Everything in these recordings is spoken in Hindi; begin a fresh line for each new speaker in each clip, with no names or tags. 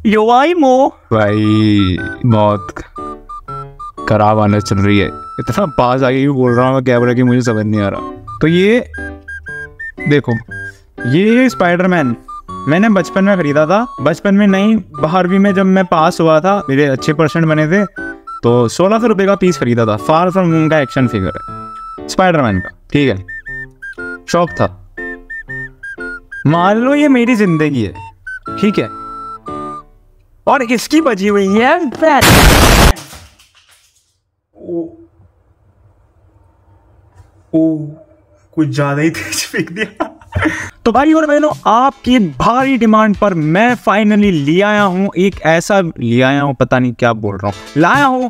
यो आई मो
भाई बहुत खराब हालत चल रही है। इतना पास आगे क्यों बोल रहा हूँ कैमरा की, मुझे समझ नहीं आ रहा। तो ये देखो, ये स्पाइडरमैन मैंने बचपन में खरीदा था। बचपन में नहीं, 12वीं में जब मैं पास हुआ था, मेरे अच्छे परसेंट बने थे, तो 1600 रुपये का पीस खरीदा था। फार फ्रॉम होम का एक्शन फिगर है स्पाइडरमैन का, ठीक है, शौक था। मान लो ये मेरी जिंदगी है, ठीक है, और इसकी बची हुई है कुछ ज्यादा ही तेज फेंक दिया। तो भाई और बहनों, आपकी भारी डिमांड पर मैं फाइनली ले आया हूं एक ऐसा, ले आया हूं, पता नहीं क्या बोल रहा हूं, लाया हूं,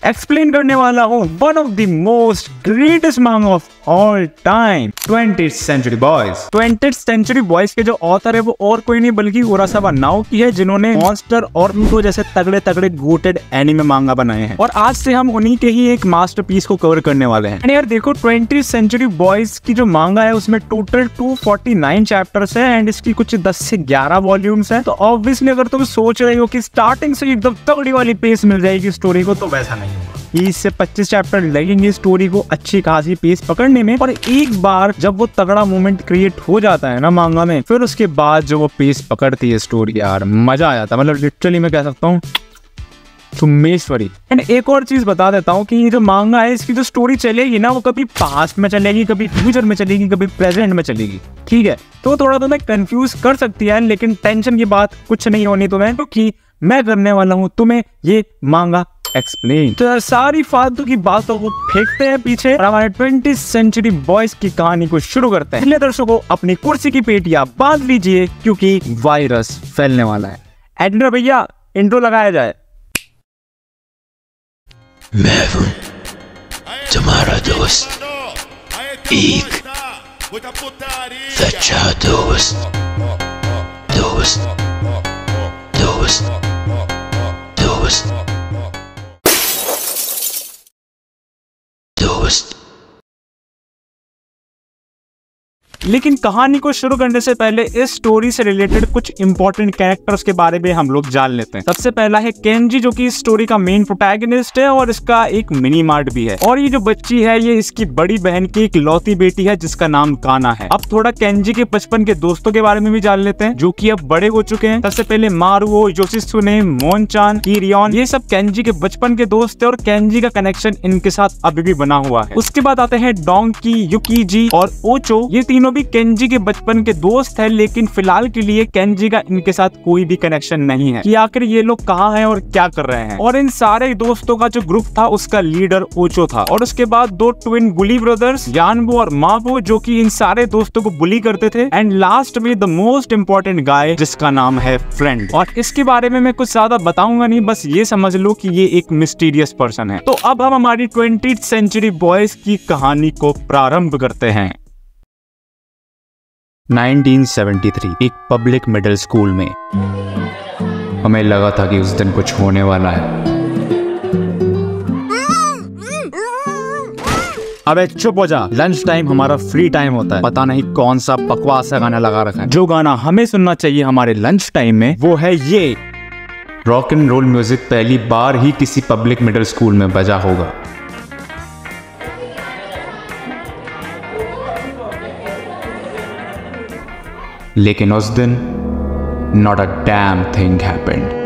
एक्सप्लेन करने वाला हूं one of the most greatest manga of all time, 20th Century Boys। 20th Century Boys के जो ऑथर है वो और कोई नहीं बल्कि उरासावा नाओकी है, जिन्होंने मॉन्स्टर और उनको जैसे तगड़े तगड़े गोटेड एनिमे मांगा बनाए हैं। और आज से हम उन्हीं के ही एक मास्टरपीस को कवर करने वाले हैं। यार देखो, 20th Century Boys की जो मांगा है उसमें टोटल 249 चैप्टर्स है एंड इसकी कुछ 10 से 11 वॉल्यूम्स है। तो ऑब्वियसली अगर तुम सोच रहे हो कि स्टार्टिंग से एकदम तगड़ी वाली पेस मिल जाएगी स्टोरी को, तो वैसा नहीं होगा। 20 से 25 चैप्टर लगेंगे स्टोरी को अच्छी खासी पेस पकड़ने में। और एक बार जब वो तगड़ा मोमेंट क्रिएट हो जाता है ना मांगा में, फिर उसके बाद जो वो पेस पकड़ती है स्टोरी, यार मजा आ जाता है। मतलब लिटरली मैं कह सकता हूँ चुम्मेश्वरी। एंड एक और चीज बता देता हूँ कि ये जो मांगा है, इसकी जो स्टोरी चलेगी ना, वो कभी पास्ट में चलेगी, कभी फ्यूचर में चलेगी, कभी प्रेजेंट में चलेगी, ठीक है। तो थोड़ा तो मैं कंफ्यूज कर सकती है, लेकिन टेंशन की बात कुछ नहीं होनी तुम्हें, क्योंकि मैं करने वाला हूँ तुम्हें ये मांगा एक्सप्लेन। तो सारी फालतू की बातों को फेंकते हैं पीछे और हमारे 20th Century Boys की कहानी को शुरू करते हैं। इसलिए दर्शकों अपनी कुर्सी की पेटियां बांध लीजिए, क्योंकि वायरस फैलने वाला है। एडिटर भैया इंट्रो लगाया जाए।
मैं हूं तुम्हारा दोस्त, एक सच्चा दोस्त, दोस्त, दोस्त, दोस्त, दोस्त।
लेकिन कहानी को शुरू करने से पहले इस स्टोरी से रिलेटेड कुछ इंपॉर्टेंट कैरेक्टर्स के बारे में हम लोग जान लेते हैं। सबसे पहला है केंजी, जो कि इस स्टोरी का मेन प्रोटैगनिस्ट है और इसका एक मिनी मार्ट भी है। और ये जो बच्ची है, ये इसकी बड़ी बहन की एक लौती बेटी है जिसका नाम काना है। अब थोड़ा केंजी के बचपन के दोस्तों के बारे में भी जान लेते हैं, जो कि अब बड़े हो चुके हैं। सबसे पहले मारुओ, योशित्सुने, मोनचान, किरियन, ये सब केंजी के बचपन के दोस्त है और केंजी का कनेक्शन इनके साथ अभी भी बना हुआ है। उसके बाद आते हैं डोंकी, युकीजी और ओचो। ये तीनों भी केंजी के बचपन के दोस्त है, लेकिन फिलहाल के लिए केंजी का इनके साथ कोई भी कनेक्शन नहीं है कि आखिर ये लोग कहाँ हैं और क्या कर रहे हैं। और इन सारे दोस्तों का जो ग्रुप था उसका लीडर ओचो था। और उसके बाद दो ट्विन बुली ब्रदर्स, यानबो और माबो, जो कि इन सारे दोस्तों को बुली करते थे। एंड लास्ट में द मोस्ट इंपॉर्टेंट गाय, जिसका नाम है फ्रेंड। और इसके बारे में मैं कुछ ज्यादा बताऊंगा नहीं, बस ये समझ लो कि ये एक मिस्टीरियस पर्सन है। तो अब हम हमारी 20th Century Boys की कहानी को प्रारंभ करते हैं।
1973 एक पब्लिक मिडिल स्कूल में हमें लगा था कि उस दिन कुछ होने वाला है। अबे चुप हो जा, लंच टाइम हमारा फ्री टाइम होता है। पता नहीं कौन सा बकवास सा गाना लगा रखा है। जो गाना हमें सुनना चाहिए हमारे लंच टाइम में वो है ये। रॉक एंड रोल म्यूजिक पहली बार ही किसी पब्लिक मिडिल स्कूल में बजा होगा। लेकिन उस दिन not a damn thing happened।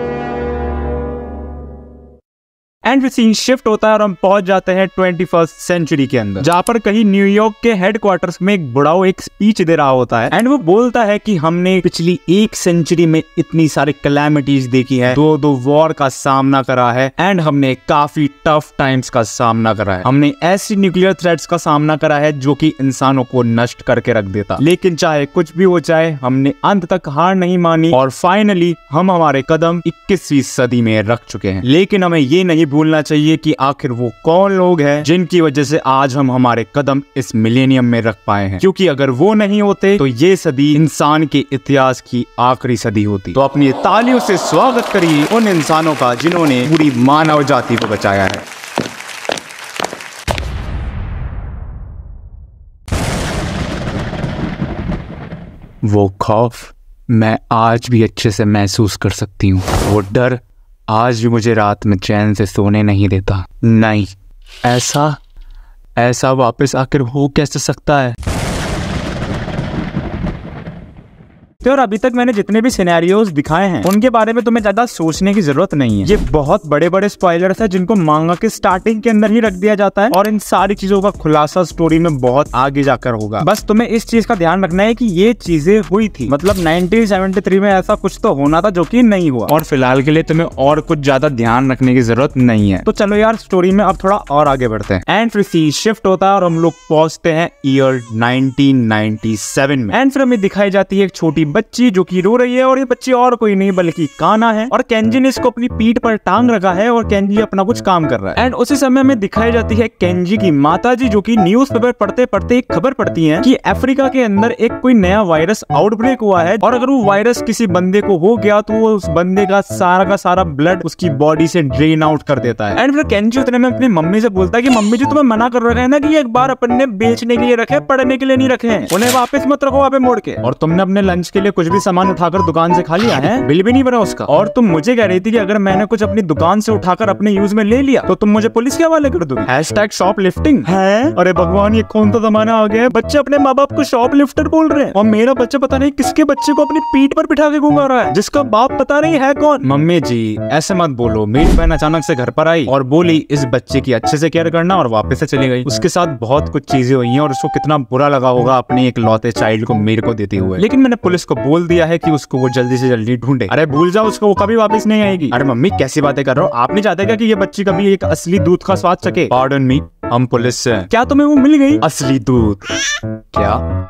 And scene shift होता है और हम पहुंच जाते हैं 21st सेंचुरी के अंदर, जहाँ पर कहीं न्यूयॉर्क के हेडक्वार्टर्स में एक बुढ़ाओ एक स्पीच दे रहा होता है। एंड वो बोलता है कि हमने पिछली 1 सेंचुरी में इतनी सारी कैलेमिटीज देखी है, दो वॉर का सामना करा है एंड हमने काफी टफ टाइम्स का सामना करा है। हमने ऐसी न्यूक्लियर थ्रेट्स का सामना करा है जो कि इंसानों को नष्ट करके रख देता। लेकिन चाहे कुछ भी हो जाए, हमने अंत तक हार नहीं मानी और फाइनली हम हमारे कदम 21वीं सदी में रख चुके हैं। लेकिन हमें ये नहीं भूलना चाहिए कि आखिर वो कौन लोग हैं जिनकी वजह से आज हम हमारे कदम इस मिलेनियम में रख पाए हैं, क्योंकि अगर वो नहीं होते तो ये सदी इंसान के इतिहास की आखिरी सदी होती। तो अपनी तालियों से स्वागत करिए उन इंसानों का जिन्होंने पूरी मानव जाति को बचाया है। वो खौफ
मैं आज भी अच्छे से महसूस कर सकती हूँ। वो डर आज भी मुझे रात में चैन से सोने नहीं देता। नहीं, ऐसा वापस आकर हो कैसे सकता है?
तो और अभी तक मैंने जितने भी सिनेरियोज दिखाए हैं उनके बारे में तुम्हें ज्यादा सोचने की जरूरत नहीं है। ये बहुत बड़े बड़े स्पॉयलर्स हैं जिनको मांगा के स्टार्टिंग के अंदर ही रख दिया जाता है और इन सारी चीजों का खुलासा स्टोरी में बहुत आगे जाकर होगा। बस तुम्हें इस चीज का ध्यान रखना है कि ये चीजें हुई थी, मतलब 1973 में ऐसा कुछ तो होना था जो कि नहीं हुआ। और फिलहाल के लिए तुम्हें और कुछ ज्यादा ध्यान रखने की जरूरत नहीं है। तो चलो यार स्टोरी में अब थोड़ा और आगे बढ़ते हैं। एंड फिर सी शिफ्ट होता है और हम लोग पहुंचते हैं ईयर 1997 में। एंड फिर हमें दिखाई जाती है एक छोटी बच्ची जो कि रो रही है और ये बच्ची और कोई नहीं बल्कि काना है और केंजी ने इसको अपनी पीठ पर टांग रखा है और केंजी अपना कुछ काम कर रहा है। एंड उसी समय में दिखाई जाती है केंजी की माताजी जो कि न्यूज़पेपर पढ़ते पढ़ते एक खबर पढ़ती हैं कि अफ्रीका के अंदर एक कोई नया वायरस आउटब्रेक हुआ है और अगर वो वायरस किसी बंदे को हो गया तो वो उस बंदे का सारा ब्लड उसकी बॉडी से ड्रेन आउट कर देता है। एंड फिर केंजी उतने में अपनी मम्मी से बोलता है कि मम्मी जी तुम्हें मना कर रहे हैं ना कि एक बार अपन ने बेचने के लिए रखे, पढ़ने के लिए नहीं रखे हैं, उन्हें वापस मत रखो वहाँ पे मोड़ के। और तुमने अपने लंच के लिए कुछ भी सामान उठाकर दुकान से खा लिया है, बिल भी नहीं भरा उसका। और तुम मुझे कह रही थी कि अगर मैंने कुछ अपनी दुकान से उठाकर अपने यूज में ले लिया तो तुम मुझे पुलिस के हवाले कर दोगे। हैशटैग शॉपलिफ्टिंग है। अरे भगवान ये कौन सा जमाना आ गया है, बच्चे अपने माँ बाप को शॉपलिफ्टर बोल रहे हैं और मेरा बच्चा पता नहीं किसके बच्चे को अपनी पीठ पर बिठा के घुमा रहा है जिसका बाप पता नहीं है कौन। मम्मी जी ऐसे मत बोलो। मेरी बहन अचानक से घर पर आई और बोली इस बच्चे की अच्छे से केयर करना और वापस से चली गई। उसके साथ बहुत कुछ चीजें हुई हैं और उसको कितना बुरा लगा होगा अपने एक लौते चाइल्ड को मेरे को देते हुए। लेकिन मैंने पुलिस को बोल दिया है कि उसको वो जल्दी से जल्दी ढूंढे। अरे भूल जाओ उसको, वो कभी वापस नहीं आएगी। अरे मम्मी कैसी बातें कर रहे हो, आप नहीं चाहते क्या कि ये बच्ची कभी एक असली दूध का स्वाद चखे? पार्डन मी, हम पुलिस से हैं। क्या तुम्हें वो मिल गई असली दूध? क्या?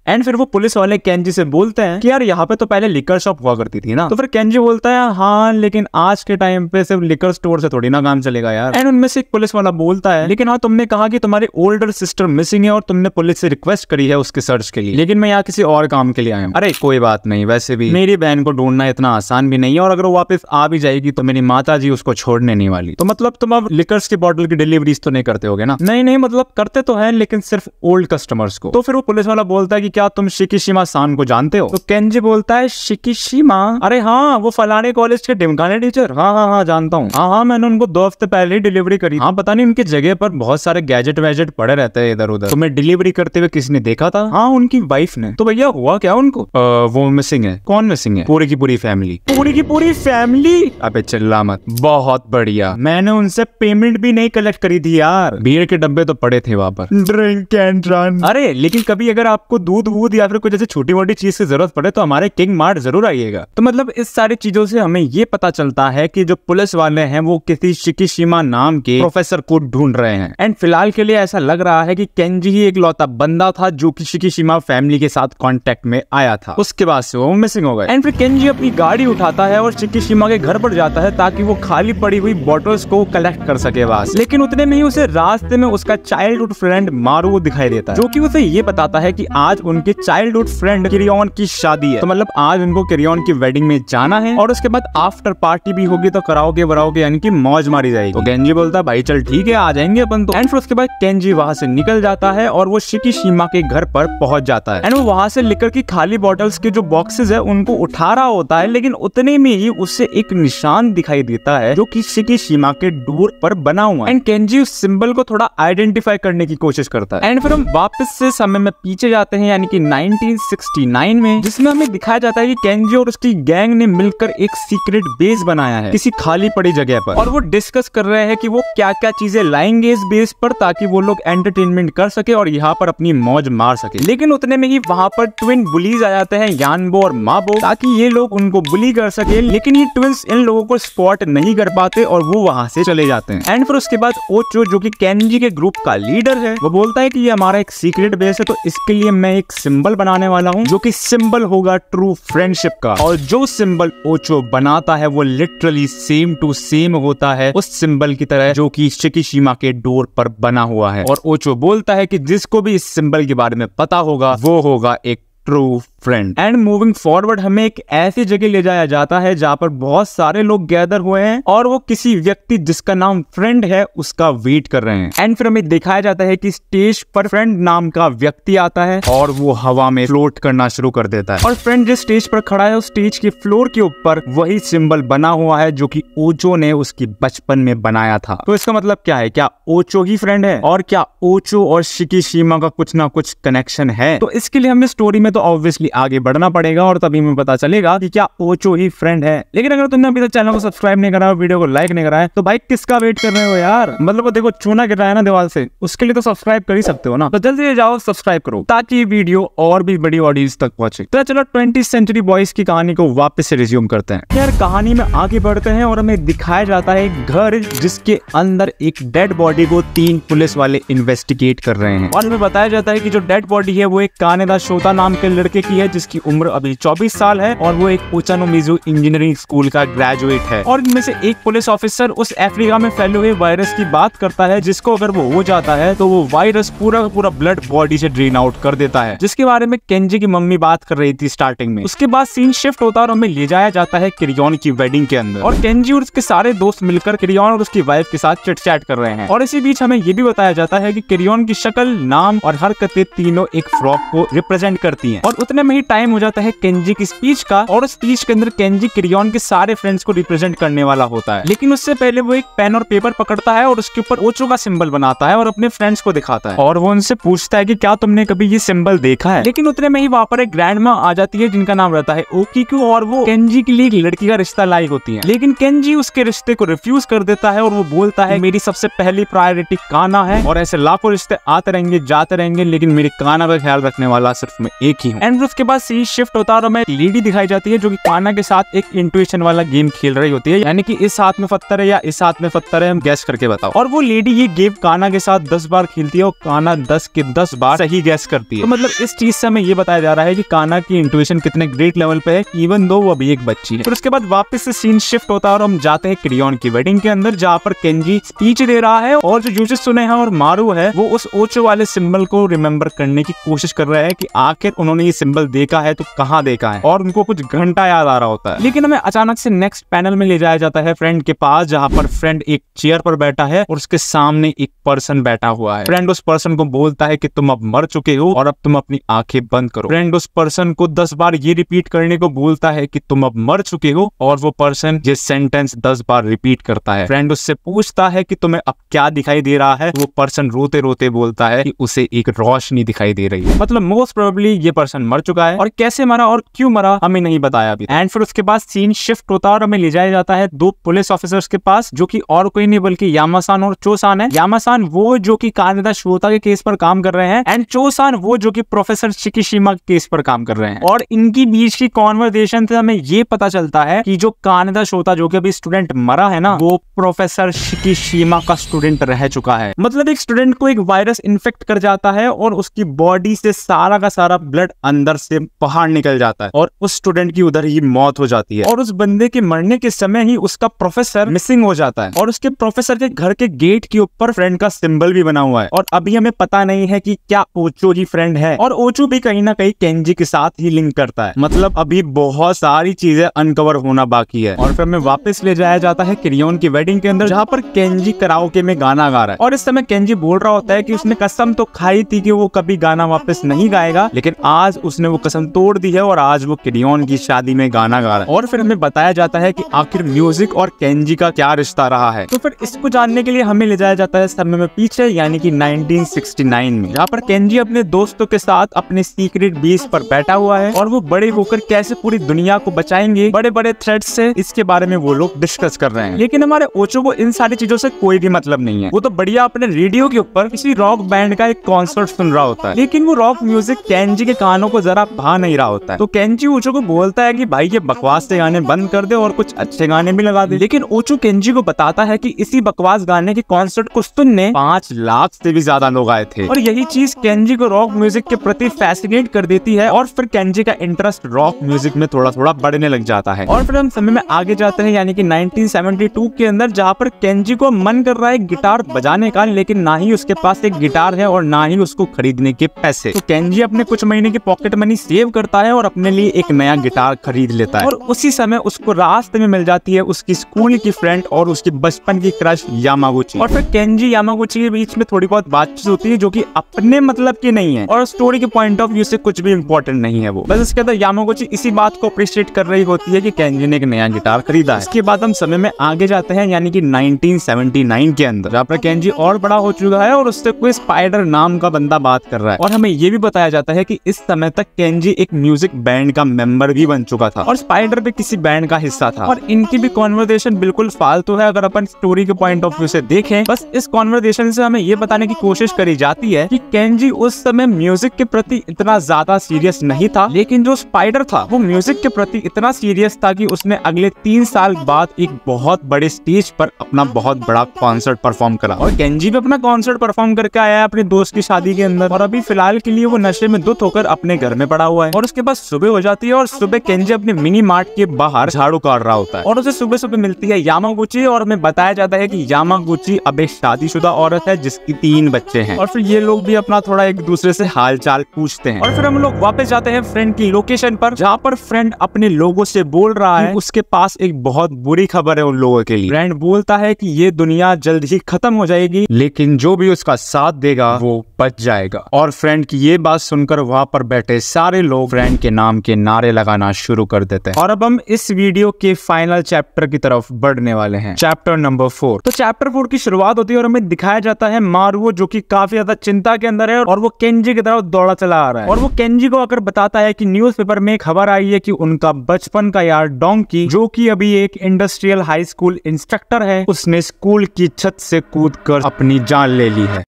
एंड फिर वो पुलिस वाले केंजी से बोलते हैं कि यार यहाँ पे तो पहले लिकर शॉप हुआ करती थी ना। तो फिर केंजी बोलता है हाँ लेकिन आज के टाइम पे सिर्फ लिकर स्टोर से थोड़ी ना काम चलेगा यार। एंड उनमें से एक पुलिस वाला बोलता है लेकिन हाँ तुमने कहा कि तुम्हारी ओल्डर सिस्टर मिसिंग है और तुमने पुलिस से रिक्वेस्ट करी है उसके सर्च के लिए, लेकिन मैं यहाँ किसी और काम के लिए आया हूँ। अरे कोई बात नहीं, वैसे भी मेरी बहन को ढूंढना इतना आसान भी नहीं है और अगर वो वापस आ भी जाएगी तो मेरी माता जी उसको छोड़ने नहीं वाली। तो मतलब तुम अब लिकर्स की बॉटल की डिलीवरीज तो नहीं करते होगे ना? नहीं मतलब करते तो है लेकिन सिर्फ ओल्ड कस्टमर्स को। तो फिर वो पुलिस वाला बोलता है कि क्या तुम शिकिशिमा सान को जानते हो? तो केंजी बोलता है शिकिशिमा? अरे हाँ वो फलाने कॉलेज के डिमकाने टीचर। हाँ जानता हूँ। हाँ मैंने उनको 2 हफ्ते पहले ही डिलीवरी करी। हाँ पता नहीं उनकी जगह पर बहुत सारे गैजेट वैजेट पड़े रहते हैं इधर उधर। तुम्हें डिलीवरी करते हुए किसने देखा था? हाँ उनकी वाइफ ने। तो भैया हुआ क्या उनको? वो मिसिंग है। कौन मिसिंग है? पूरी की पूरी फैमिली। पूरी की पूरी फैमिली? अबे चिल्ला मत। बहुत बढ़िया, मैंने उनसे पेमेंट भी नहीं कलेक्ट करी थी यार, बियर के डब्बे तो पड़े थे वहाँ पर। Drink and run. अरे लेकिन कभी अगर आपको दूध वूध या फिर कुछ ऐसे छोटी मोटी चीज की जरूरत पड़े तो हमारे किंग मार्ट जरूर आइएगा। तो मतलब इस सारी चीजों से हमें ये पता चलता है कि जो पुलिस वाले हैं वो किसी शिकिशिमा नाम के प्रोफेसर को ढूंढ रहे हैं। एंड फिलहाल के लिए ऐसा लग रहा है कि केंजी ही एक लौता बंदा था जो कि शिकिशिमा फैमिली के साथ कांटेक्ट में आया था। उसके बाद से वो मिसिंग हो गए। एंड फिर केंजी अपनी गाड़ी उठाता है और शिकिशिमा के घर पर जाता है ताकि वो खाली पड़ी हुई बॉटल्स को कलेक्ट कर सके बस। लेकिन उतने में ही उसे रास्ते में उसका चाइल्डहुड फ्रेंड मारू दिखाई देता है जो कि उसे ये बताता है कि आज उनके चाइल्डहुड फ्रेंड किरियन की शादी है। तो मतलब आज उनको किरियन की वेडिंग में जाना है और उसके बाद आफ्टर पार्टी भी होगी तो कराओगे वराओगे यानी कि मौज मारी जाएगी। तो केंजी बोलता है भाई चल ठीक है आ जाएंगे अपन तो। एंड फिर उसके बाद केंजी वहां से निकल जाता है और वो शिकिशिमा के घर पर पहुंच जाता है। एंड वो वहां से लिकर की खाली बॉटल्स के जो बॉक्सेस है उनको उठा रहा होता है लेकिन उतने में ही उससे एक निशान दिखाई देता है जो कि शिकिशिमा के डोर पर बना हुआ है। एंड केंजी उस सिंबल को थोड़ा आइडेंटिफाई करने की कोशिश करता है। एंड फिर हम वापस से समय में पीछे जाते हैं यानी कि 1969 में, जिसमें हमें दिखाया जाता है कि केंजी और उसकी गैंग ने मिलकर एक सीक्रेट बेस बनाया है किसी खाली पड़ी जगह पर और वो डिस्कस कर रहे हैं कि वो क्या क्या चीजें लाएंगे इस बेस पर ताकि वो लोग एंटरटेनमेंट कर सके और यहाँ पर अपनी मौज मार सके। लेकिन उतने में ही वहाँ पर ट्विन बुलीज आ जाते हैं यानबो और माबो ताकि ये लोग उनको बुली कर सके। लेकिन ये ट्विंस इन लोगों को स्पॉट नहीं कर पाते और वो वहाँ से चले जाते हैं। एंड फिर उसके बाद ओचो जो कि केंजी के ग्रुप का लीडर है वो बोलता है कि ये हमारा एक सीक्रेट बेस है तो इसके लिए मैं एक सिंबल बनाने वाला हूँ जो कि सिंबल होगा ट्रू फ्रेंडशिप का। और जो सिंबल ओचो बनाता है वो लिटरली सेम टू सेम होता है उस सिंबल की तरह जो कि शिकिशिमा के डोर पर बना हुआ है। और ओचो बोलता है कि जिसको भी इस सिंबल के बारे में पता होगा वो होगा एक true
friend. And moving forward हमें एक ऐसी जगह ले जाया जाता है जहाँ पर बहुत सारे लोग गैदर हुए हैं और वो किसी व्यक्ति जिसका नाम फ्रेंड है उसका वेट कर रहे हैं। एंड फिर हमें दिखाया जाता है कि स्टेज पर फ्रेंड नाम का व्यक्ति आता है और वो हवा में फ्लोट करना शुरू कर देता है। और फ्रेंड जिस स्टेज पर खड़ा है उस स्टेज के फ्लोर के ऊपर वही सिंबल बना हुआ है जो कि ओचो ने उसकी बचपन में बनाया था। तो इसका मतलब क्या है? क्या ओचो ही फ्रेंड है? और क्या ओचो और शिकीशिमा का कुछ ना कुछ कनेक्शन है? तो इसके लिए हमें स्टोरी में तो ऑब्वियसली आगे बढ़ना पड़ेगा और तभी हमें पता चलेगा कि क्या ओचो ही फ्रेंड है। लेकिन अगर तुमने अभी तक चैनल को सब्सक्राइब नहीं करा, वीडियो को लाइक नहीं करा है, तो भाई किसका वेट कर रहे हो यार? मतलब वो देखो चूना गिर रहा है ना दीवार से, उसके लिए तो सब्सक्राइब कर ही सकते हो ना। तो जल्दी जाओ सब्सक्राइब करो ताकि ये वीडियो और भी बड़ी ऑडियंस तक पहुंचे। तो चलो 20th सेंचुरी बॉयज की कहानी को वापस से रिज्यूम करते हैं। यार कहानी में आगे बढ़ते हैं और हमें दिखाया जाता है एक घर जिसके अंदर एक डेड बॉडी को 3 पुलिस वाले इन्वेस्टिगेट कर रहे हैं। और हमें बताया जाता है कि जो डेड बॉडी है वो एक कानेदा शोता नाम के लड़के की है जिसकी उम्र अभी 24 साल है और वो एक ओचानोमिज़ु इंजीनियरिंग स्कूल का ग्रेजुएट है। और इनमें से एक पुलिस ऑफिसर उस अफ्रीका में फैले हुए वायरस की बात करता है जिसको अगर वो हो जाता है तो वो वायरस पूरा ब्लड बॉडी से ड्रेन आउट कर देता है, जिसके बारे में केंजी की मम्मी बात कर रही थी स्टार्टिंग में। उसके बाद सीन शिफ्ट होता है और हमें ले जाया जाता है किरियोन की वेडिंग के अंदर और केंजी और उसके सारे दोस्त मिलकर किरियोन और उसकी वाइफ के साथ चिट चैट कर रहे हैं। और इसी बीच हमें ये भी बताया जाता है कि किरियोन की शक्ल, नाम और हरकतें तीनों एक फ्रॉक को रिप्रेजेंट करती हैं। और उतने में ही टाइम हो जाता है केंजी की स्पीच का और उस स्पीच के अंदर केंजी किरियोन के सारे फ्रेंड्स को रिप्रेजेंट करने वाला होता है। लेकिन उससे पहले वो एक पेन और पेपर पकड़ता है और उसके ऊपर ओचो का सिंबल बनाता है और अपने फ्रेंड्स को दिखाता है और वो उनसे पूछता है कि क्या तुमने कभी ये सिंबल देखा है। लेकिन उतने में ही वहाँ पर एक ग्रैंडमा आ जाती है जिनका नाम रहता है ओकीकू और वो केंजी के लिए एक लड़की का रिश्ता लाई होती है। लेकिन केंजी उसके रिश्ते को रिफ्यूज कर देता है और वो बोलता है मेरी सबसे पहली प्रायोरिटी काना है और ऐसे लाखों रिश्ते आते रहेंगे जाते रहेंगे लेकिन मेरी काना का ख्याल रखने वाला सिर्फ मैं एक ही हूँ। एंड उसके बाद सीन शिफ्ट होता है और हमें लेडी दिखाई जाती है जो कि काना के साथ एक इंट्यूशन वाला गेम खेल रही होती है, यानी कि इस हाथ में पत्थर है या इस हाथ में पत्थर है, हम गैस करके बताओ। और वो लेडी ये गेम काना के साथ 10 बार खेलती है और काना 10 के 10 बार सही गैस करती है। तो मतलब इस चीज से हमें ये बताया जा रहा है कि काना की इंट्यूशन कितने ग्रेट लेवल पे है इवन दो वो अभी एक बच्ची है। फिर उसके बाद वापस से सीन शिफ्ट होता है और हम जाते हैं किरियोन की वेडिंग के अंदर जहाँ पर केंजी स्पीच दे रहा है और जो यूजित्सु ने और मारू है वो उस ओचो वाले सिंबल को रिमेम्बर करने की कोशिश कर रहा है कि आखिर उन्होंने ये सिंबल देखा है तो कहाँ देखा है, और उनको कुछ घंटा याद आ रहा होता है। लेकिन हमें अचानक से नेक्स्ट पैनल में ले जाया जाता है फ्रेंड के पास जहाँ पर फ्रेंड एक चेयर पर बैठा है और उसके सामने एक पर्सन बैठा हुआ है। फ्रेंड उस पर्सन को बोलता है कि तुम अब मर चुके हो और अब तुम अपनी आंखें बंद करो। फ्रेंड उस पर्सन को 10 बार ये रिपीट करने को बोलता है कि तुम अब मर चुके हो और वो पर्सन ये सेंटेंस 10 बार रिपीट करता है। फ्रेंड उससे पूछता है कि तुम्हें अब क्या दिखाई दे रहा है, वो पर्सन रोते रोते बोलता है कि उसे एक रोशनी दिखाई दे रही है। मतलब मोस्ट प्रोबेबली ये पर्सन मर चुका है और कैसे मरा और क्यों मरा हमें नहीं बताया अभी। एंड फिर उसके बाद सीन शिफ्ट होता है और हमें ले जाया जाता है 2 पुलिस ऑफिसर्स के पास जो कि और कोई नहीं बल्कि यामासान और चोसान है। यामासान वो जो कि कानेदा शोता के केस पर काम कर रहे हैं एंड चोसान वो जो कि प्रोफेसर शिकीशिमा के केस पर काम कर रहे हैं। और इनकी बीच की कॉन्वर्सेशन से हमें ये पता चलता है कि जो कानेदा शोता जो कि अभी स्टूडेंट मरा है ना वो प्रोफेसर शिकीशिमा का स्टूडेंट रह चुका है। मतलब एक स्टूडेंट को एक वायरस इन्फेक्ट कर जाता है और उसकी बॉडी से सारा का सारा ब्लड अंदर से बाहर निकल जाता है और उस स्टूडेंट की उधर ही मौत हो जाती है। और उस बंदे के मरने के समय ही उसका प्रोफेसर मिसिंग हो जाता है और उसके प्रोफेसर के घर के गेट के ऊपर फ्रेंड का सिंबल भी बना हुआ है। और अभी हमें पता नहीं है कि क्या ओचो ही फ्रेंड है और ओचो भी कहीं ना कहीं केंजी के साथ ही लिंक करता है। मतलब अभी बहुत सारी चीजें अनकवर होना बाकी है। और फिर हमें वापस ले जाया जाता है किरियोन की वेडिंग के अंदर जहाँ पर केंजी कराओके में गाना गा रहा है और इस समय केंजी बोल रहा होता है कि उसने कसम तो खाई थी कि वो कभी गाना वापस नहीं गाएगा, लेकिन आज उसने वो कसम तोड़ दी है और आज वो किरियोन की शादी में गाना गा रहा है। और फिर हमें बताया जाता है कि आखिर म्यूजिक और केंजी का क्या रिश्ता रहा है। तो फिर इसको जानने के लिए हमें ले जाया जाता है समय में पीछे यानी कि 1969 में जहाँ पर केंजी अपने दोस्तों के साथ अपने सीक्रेट बेस पर बैठा हुआ है और वो बड़े होकर कैसे पूरी दुनिया को बचाएंगे बड़े बड़े थ्रेट से, इसके बारे में वो लोग डिस्कस कर रहे हैं। लेकिन हमारे ओचो को इन सारी चीजों से कोई भी मतलब नहीं है। वो तो बढ़िया अपने रेडियो के ऊपर किसी रॉक बैंड का एक कॉन्सर्ट सुन रहा होता है, लेकिन वो रॉक म्यूजिक केंजी के कानों को जरा भा नहीं रहा होता है। तो केंजी ओचो को बोलता है कि भाई ये बकवास से गाने बंद कर दे और कुछ अच्छे गाने भी लगा दे। लेकिन ओचो केंजी को बताता है कि इसी बकवास गाने के कॉन्सर्ट को सुनने 5 लाख से भी ज्यादा लोग आए थे। और यही चीज केंजी को रॉक म्यूजिक के प्रति फैसिनेट कर देती है और फिर केंजी का इंटरेस्ट रॉक म्यूजिक में थोड़ा थोड़ा बढ़ने लग जाता है। और फिर हम समय में आगे जाते हैं यानी कि 1972 के अंदर जहाँ पर केंजी को मन कर रहा है गिटार बजाने का, लेकिन ना ही उसके पास एक गिटार है और ना ही उसको खरीदने के पैसे। तो केंजी अपने कुछ महीने की पॉकेट मनी मनी सेव करता है और अपने लिए एक नया गिटार खरीद लेता है। और उसी समय उसको रास्ते में मिल जाती है उसकी स्कूल की फ्रेंड और उसकी बचपन की क्रश यामागुची। और फिर केंजी यामागुची के बीच में थोड़ी बहुत बातचीत होती है जो कि अपने मतलब की नहीं है और स्टोरी के पॉइंट ऑफ व्यू से कुछ भी इंपॉर्टेंट नहीं है वो। बस इसके अंदर यामागुची इसी बात को अप्रिशिएट कर रही होती है कि केंजी ने एक नया गिटार खरीदा है। इसके बाद हम समय में आगे जाते हैं, यानी कि 1979 के अंदर, जहाँ पर केंजी और बड़ा हो चुका है और उससे कोई स्पाइडर नाम का बंदा बात कर रहा है। और हमें ये भी बताया जाता है कि इस समय तक केंजी एक म्यूजिक बैंड का मेंबर भी बन चुका था और स्पाइडर भी किसी बैंड का हिस्सा था। और इनकी भी कॉन्वर्सेशन बिल्कुल फालतू है अगर अपन स्टोरी के पॉइंट ऑफ व्यू से देखें। बस इस कॉन्वर्सेशन से हमें ये बताने की कोशिश करी जाती है कि केंजी उस समय म्यूजिक के प्रति इतना ज्यादा सीरियस नहीं था, लेकिन जो स्पाइडर था वो म्यूजिक के प्रति इतना सीरियस था कि उसने अगले 3 साल बाद एक बहुत बड़े स्टेज पर अपना बहुत बड़ा कॉन्सर्ट परफॉर्म करा। और केंजी भी अपना कॉन्सर्ट परफॉर्म करके आया है अपने दोस्त की शादी के अंदर। और अभी फिलहाल के लिए वो नशे में धुत होकर अपने घर में पड़ा हुआ है। और उसके बाद सुबह हो जाती है और सुबह केंजी अपने मिनी मार्ट के बाहर झाड़ू काट रहा होता है और उसे सुबह सुबह मिलती है यामागुची। और हमें बताया जाता है कि यामागुची अब एक शादीशुदा औरत है जिसकी 3 बच्चे हैं। और फिर ये लोग भी अपना थोड़ा एक दूसरे से हाल चाल पूछते हैं। और फिर हम लोग वापस जाते हैं फ्रेंड की लोकेशन पर, जहाँ पर फ्रेंड अपने लोगों से बोल रहा है उसके पास एक बहुत बुरी खबर है उन लोगों के लिए। फ्रेंड बोलता है कि ये दुनिया जल्द ही खत्म हो जाएगी, लेकिन जो भी उसका साथ देगा वो बच जाएगा। और फ्रेंड की ये बात सुनकर वहाँ पर बैठे सारे लोग फ्रेंड के नाम के नारे लगाना शुरू कर देते हैं। और अब हम इस वीडियो के फाइनल चैप्टर की तरफ बढ़ने वाले हैं, चैप्टर नंबर 4। तो चैप्टर 4 की शुरुआत होती है और हमें दिखाया जाता है मारुओ जो कि काफी ज्यादा चिंता के अंदर है और वो केंजी की तरफ दौड़ा चला आ रहा है। और वो केंजी को आकर बताता है कि न्यूज़पेपर में खबर आई है कि उनका बचपन का यार डोंकी, जो कि अभी एक इंडस्ट्रियल हाई स्कूल इंस्ट्रक्टर है, उसने स्कूल की छत से कूदकर अपनी जान ले ली है।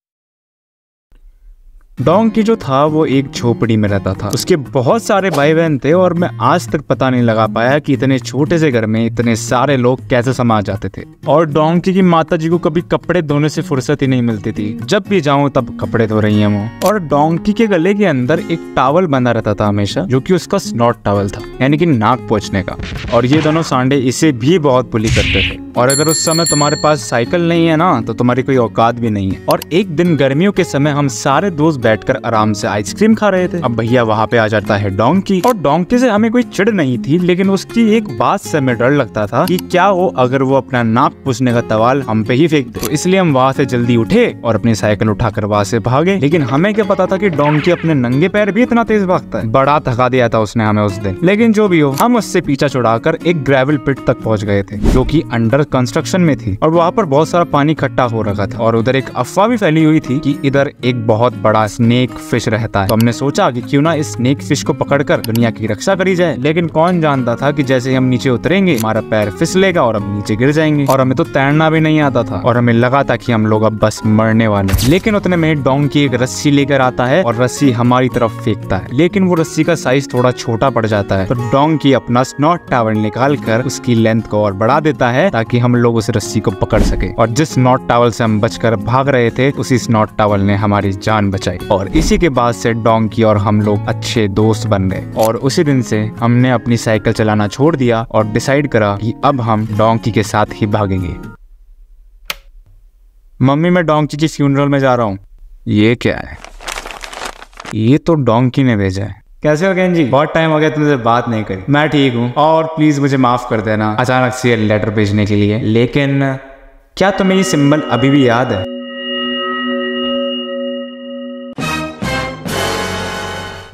डोंकी जो था वो एक झोपड़ी में रहता था। उसके बहुत सारे भाई बहन थे और मैं आज तक पता नहीं लगा पाया कि इतने छोटे से घर में इतने सारे लोग कैसे समा जाते थे। और डोंकी की माता जी को कभी कपड़े धोने से फुर्सत ही नहीं मिलती थी, जब भी जाऊं तब कपड़े धो रही है वो। और डोंकी के गले के अंदर एक टॉवल बंधा रहता था हमेशा, जो कि उसका स्नॉट टॉवल था, यानी कि नाक पोंछने का। और ये दोनों सांडे इसे भी बहुत बुली करते थे। और अगर उस समय तुम्हारे पास साइकिल नहीं है ना, तो तुम्हारी कोई औकात भी नहीं है। और एक दिन गर्मियों के समय हम सारे दोस्त बैठकर आराम से आइसक्रीम खा रहे थे। अब भैया वहाँ पे आ जाता है डोंकी। और डोंकी से हमें कोई चिढ़ नहीं थी, लेकिन उसकी एक बात से हमें डर लगता था कि क्या हो अगर वो अपना नाक पूछने का तवाल हम पे ही फेंक दे। तो इसलिए हम वहाँ से जल्दी उठे और अपनी साइकिल उठाकर वहाँ से भागे। लेकिन हमें क्या पता था कि डोंकी अपने नंगे पैर भी इतना तेज भागता है। बड़ा थका दिया था उसने हमें उस दिन। लेकिन जो भी हो, हम उससे पीछा छुड़ाकर एक ग्रेवल पिट तक पहुँच गए थे, जो की अंडर कंस्ट्रक्शन में थी। और वहाँ पर बहुत सारा पानी इकट्ठा हो रखा था और उधर एक अफवाह भी फैली हुई थी कि इधर एक बहुत बड़ा स्नेक फिश रहता है। तो हमने सोचा कि क्यों ना इस स्नेक फिश को पकड़कर दुनिया की रक्षा करी जाए। लेकिन कौन जानता था कि जैसे ही हम नीचे उतरेंगे हमारा पैर फिसलेगा और हम नीचे गिर जाएंगे। और हमें तो तैरना भी नहीं आता था और हमें लगा था कि हम लोग अब बस मरने वाले। लेकिन उतने में डोंकी एक रस्सी लेकर आता है और रस्सी हमारी तरफ फेंकता है, लेकिन वो रस्सी का साइज थोड़ा छोटा पड़ जाता है। तो डोंकी अपना स्नॉट टॉवल निकाल कर उसकी लेंथ को और बढ़ा देता है ताकि हम लोग उस रस्सी को पकड़ सके। और जिस स्नॉट टॉवल से हम बचकर भाग रहे थे, उसी स्नॉट टॉवल ने हमारी जान बचाई। और इसी के बाद से डोंकी और हम लोग अच्छे दोस्त बन गए। और उसी दिन से हमने अपनी साइकिल चलाना छोड़ दिया और डिसाइड करा कि अब हम डोंकी के साथ ही भागेंगे। मम्मी, मैं डोंकी की फ्यूनरल में जा रहा हूँ। ये क्या है? ये तो डोंकी ने भेजा है। कैसे हो केंजी? बहुत टाइम हो गया तुमसे बात नहीं करी। मैं ठीक हूँ और प्लीज मुझे माफ कर देना अचानक से लेटर भेजने के लिए। लेकिन क्या तुम्हें ये सिंबल अभी भी याद है?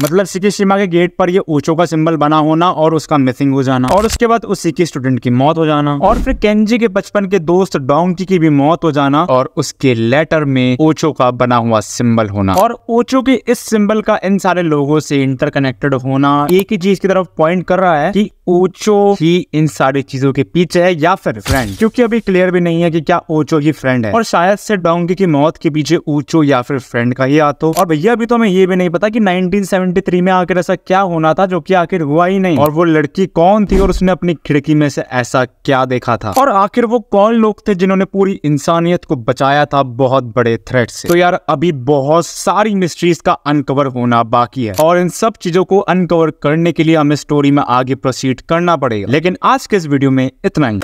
मतलब शिकिशिमा के गेट पर ये ओचो का सिंबल बना होना और उसका मिसिंग हो जाना और उसके बाद उसी की स्टूडेंट की मौत हो जाना और फिर केंजी के बचपन के दोस्त डोंकी की भी मौत हो जाना और उसके लेटर में ओचो का बना हुआ सिंबल होना और ओचो के इस सिंबल का इन सारे लोगों से इंटरकनेक्टेड होना एक ही चीज की तरफ पॉइंट कर रहा है कि ओचो ही इन सारी चीजों के पीछे है या फिर फ्रेंड, क्योंकि अभी क्लियर भी नहीं है कि क्या ओचो ही फ्रेंड है और शायद से डोंकी की मौत के पीछे ओचो या फिर फ्रेंड का ही हाथ हो। और भैया अभी तो हमें ये भी नहीं पता कि 1973 में आखिर ऐसा क्या होना था जो कि आखिर हुआ ही नहीं, और वो लड़की कौन थी और उसने अपनी खिड़की में से ऐसा क्या देखा था, और आखिर वो कौन लोग थे जिन्होंने पूरी इंसानियत को बचाया था बहुत बड़े थ्रेट से। तो यार अभी बहुत सारी मिस्ट्रीज का अनकवर होना बाकी है और इन सब चीजों को अनकवर करने के लिए हमें स्टोरी में आगे प्रोसीड करना पड़ेगा। लेकिन आज के इस वीडियो में इतना ही।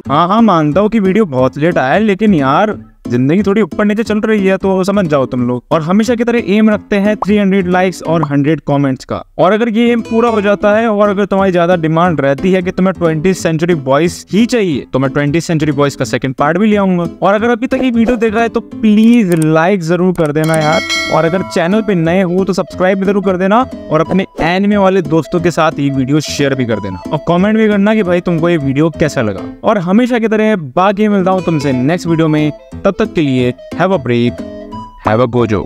हाँ मानता हूँ कि वीडियो बहुत लेट आया, लेकिन यार जिंदगी थोड़ी ऊपर नीचे चल रही है तो समझ जाओ तुम लोग। और हमेशा की तरह एम रखते हैं 300 लाइक्स और 100 कमेंट्स का। और अगर ये एम पूरा हो जाता है और अगर तुम्हारी ज्यादा डिमांड रहती है कि तुम्हें 20th सेंचुरी बॉयज ही चाहिए तो मैं 20th सेंचुरी बॉयज का सेकंड पार्ट भी ले आऊंगा। और अगर अभी तक ये वीडियो देखा है तो प्लीज लाइक जरूर कर देना यार, और अगर चैनल पे नए हो तो सब्सक्राइब भी जरूर कर देना, और अपने एनिमे वाले दोस्तों के साथ ये वीडियो शेयर भी कर देना, और कमेंट भी करना कि भाई तुमको ये वीडियो कैसा लगा। और हमेशा की तरह बाकी मिलता हूँ तुमसे नेक्स्ट वीडियो में, तब तक के लिए have a break, have a Gojo.